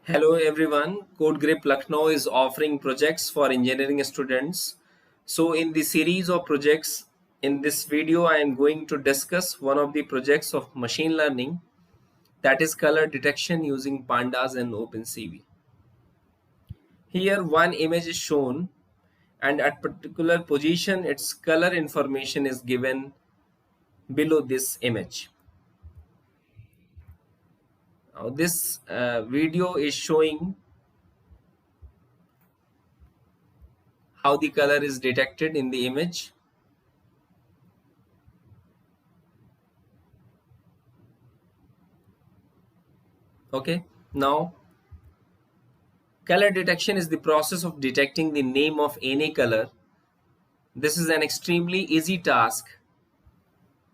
Hello everyone, Codegrip Lucknow is offering projects for engineering students. So in the series of projects, in this video I am going to discuss one of the projects of machine learning, that is color detection using Pandas and OpenCV. Here one image is shown and at particular position its color information is given below this image. Now this video is showing how the color is detected in the image. Okay, now color detection is the process of detecting the name of any color. This is an extremely easy task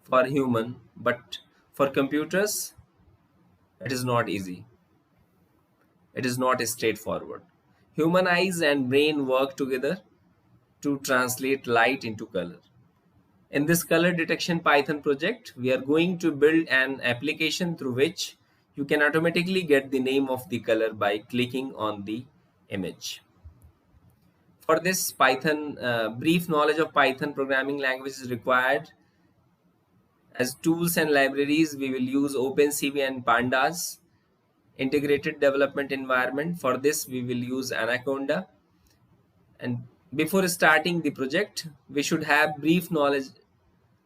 for human, but for computers it is not easy. It is not straightforward. Human eyes and brain work together to translate light into color. In this color detection Python project, we are going to build an application through which you can automatically get the name of the color by clicking on the image. For this brief knowledge of Python programming language is required. As tools and libraries, we will use OpenCV and Pandas. Integrated development environment, for this we will use Anaconda. And before starting the project, we should have brief knowledge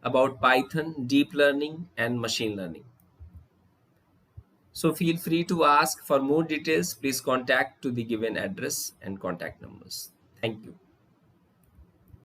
about Python, deep learning and machine learning. So feel free to ask for more details. Please contact to the given address and contact numbers. Thank you.